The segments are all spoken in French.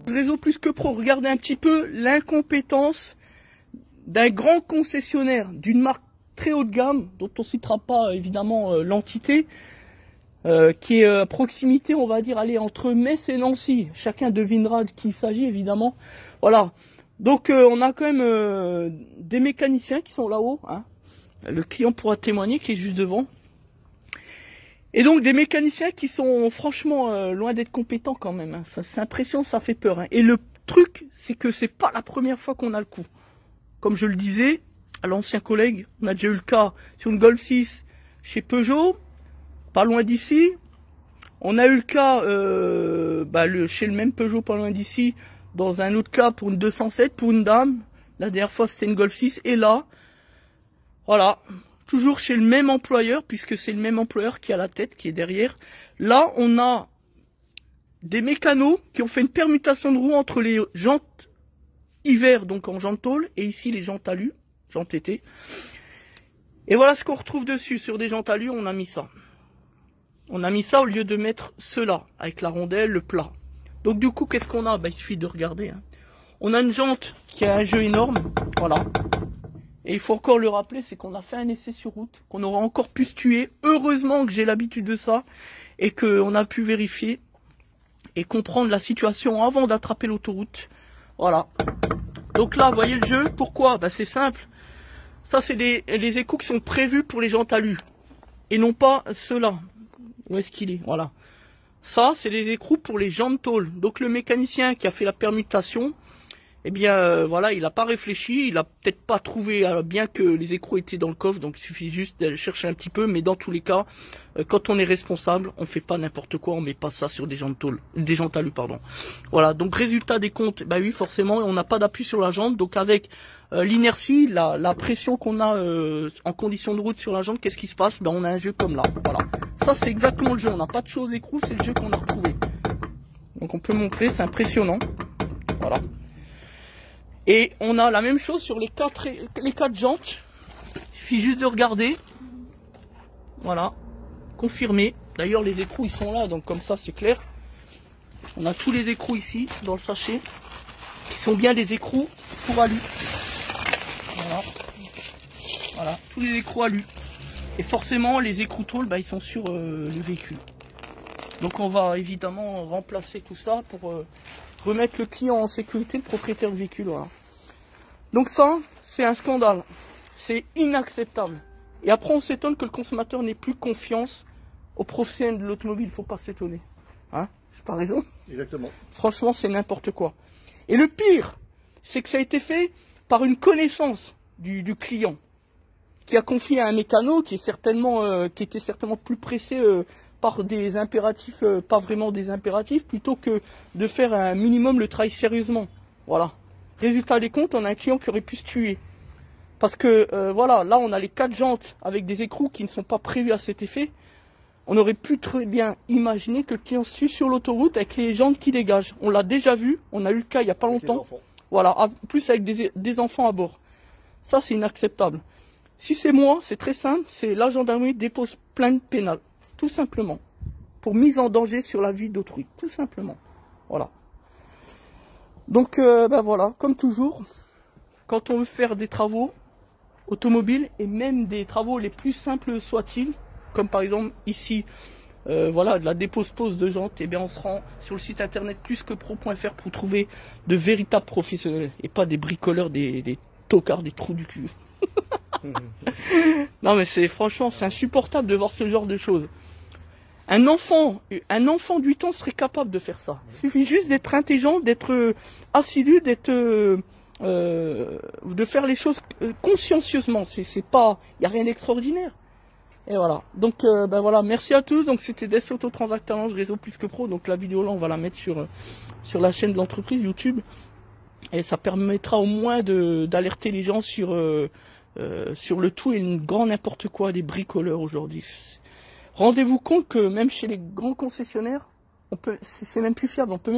Réseau Plus que Pro, regardez un petit peu l'incompétence d'un grand concessionnaire d'une marque très haut de gamme, dont on ne citera pas évidemment l'entité, qui est à proximité, on va dire, allez, entre Metz et Nancy. Chacun devinera de qui il s'agit, évidemment. Voilà. Donc on a quand même des mécaniciens qui sont là-haut, hein. Le client pourra témoigner, qui est juste devant. Et donc des mécaniciens qui sont franchement loin d'être compétents quand même, hein. Ça, c'est impressionnant, ça fait peur, hein. Et le truc, c'est que c'est pas la première fois qu'on a le coup. Comme je le disais à l'ancien collègue, on a déjà eu le cas sur une Golf 6 chez Peugeot, pas loin d'ici. On a eu le cas chez le même Peugeot, pas loin d'ici, dans un autre cas pour une 207, pour une dame. La dernière fois, c'était une Golf 6. Et là, voilà, toujours chez le même employeur, puisque c'est le même employeur qui a la tête, qui est derrière. Là, on a des mécanos qui ont fait une permutation de roues entre les jantes hiver, donc en jantes tôle, et ici les jantes alu, jantes été. Et voilà ce qu'on retrouve dessus. Sur des jantes alu, on a mis ça. On a mis ça au lieu de mettre cela, avec la rondelle, le plat. Donc du coup, qu'est-ce qu'on a? Il suffit de regarder, hein. On a une jante qui a un jeu énorme, voilà. Et il faut encore le rappeler, c'est qu'on a fait un essai sur route, qu'on aurait encore pu se tuer. Heureusement que j'ai l'habitude de ça, et qu'on a pu vérifier et comprendre la situation avant d'attraper l'autoroute. Voilà. Donc là, vous voyez le jeu. Pourquoi? C'est simple. Ça, c'est les écrous qui sont prévus pour les jantes alu. Et non pas ceux-là. Où est-ce qu'il est? Voilà. Ça, c'est les écrous pour les jantes tôle. Donc le mécanicien qui a fait la permutation, eh bien voilà, il n'a pas réfléchi, il a peut-être pas trouvé, bien que les écrous étaient dans le coffre, donc il suffit juste d'aller chercher un petit peu, mais dans tous les cas, quand on est responsable, on fait pas n'importe quoi, on met pas ça sur des jantes tôle, des jantes alu, pardon. Voilà, donc résultat des comptes, oui, forcément, on n'a pas d'appui sur la jante, donc avec l'inertie, la pression qu'on a en condition de route sur la jante, qu'est-ce qui se passe? On a un jeu comme là, voilà. Ça, c'est exactement le jeu, on n'a pas de choses écrous, c'est le jeu qu'on a retrouvé. Donc on peut montrer, c'est impressionnant, voilà. Et on a la même chose sur les quatre jantes. Il suffit juste de regarder. Voilà. Confirmé. D'ailleurs, les écrous, ils sont là. Donc, comme ça, c'est clair. On a tous les écrous ici, dans le sachet. Qui sont bien des écrous pour alu. Voilà. Voilà. Tous les écrous alu. Et forcément, les écrous tôle, ils sont sur le véhicule. Donc, on va évidemment remplacer tout ça pour remettre le client en sécurité, le propriétaire du véhicule, voilà. Donc ça, c'est un scandale. C'est inacceptable. Et après, on s'étonne que le consommateur n'ait plus confiance aux professionnels de l'automobile. Il ne faut pas s'étonner. Hein? J'ai pas raison? Exactement. Franchement, c'est n'importe quoi. Et le pire, c'est que ça a été fait par une connaissance du client, qui a confié à un mécano qui était certainement plus pressé par des impératifs, pas vraiment des impératifs, plutôt que de faire un minimum le travail sérieusement. Voilà. Résultat des comptes, on a un client qui aurait pu se tuer. Parce que, voilà, là on a les 4 jantes avec des écrous qui ne sont pas prévus à cet effet. On aurait pu très bien imaginer que le client se tue sur l'autoroute avec les jantes qui dégagent. On l'a déjà vu, on a eu le cas il n'y a pas longtemps. Voilà, en plus avec des enfants à bord. Ça, c'est inacceptable. Si c'est moi, c'est très simple, c'est la gendarmerie dépose plainte pénale. Tout simplement. Pour mise en danger sur la vie d'autrui. Tout simplement. Voilà. Donc, voilà, comme toujours, quand on veut faire des travaux automobiles, et même des travaux les plus simples soient-ils, comme par exemple ici, voilà, de la dépose-pose de jantes, et bien on se rend sur le site internet plusquepro.fr pour trouver de véritables professionnels, et pas des bricoleurs, des tocards, des trous du cul. Non mais franchement, c'est insupportable de voir ce genre de choses. Un enfant de 8 ans serait capable de faire ça. Il suffit juste d'être intelligent, d'être assidu, de faire les choses consciencieusement. C'est pas, il n'y a rien d'extraordinaire. Et voilà. Donc voilà, merci à tous. Donc c'était Des Autotransact Talange, réseau Plus que Pro. Donc la vidéo là, on va la mettre sur la chaîne de l'entreprise YouTube. Et ça permettra au moins d'alerter les gens sur le tout et une grand n'importe quoi des bricoleurs aujourd'hui. Rendez-vous compte que même chez les grands concessionnaires, c'est même plus fiable, on peut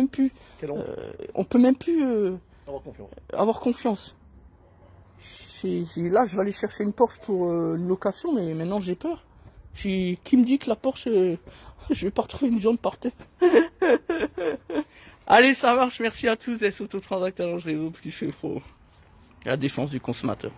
même plus avoir confiance. Là, je vais aller chercher une Porsche pour une location, mais maintenant j'ai peur. Qui me dit que la Porsche, je vais pas retrouver une jante par terre. Allez, ça marche, merci à tous, et surtout transacteurs, je réseau plus fait pro. La défense du consommateur.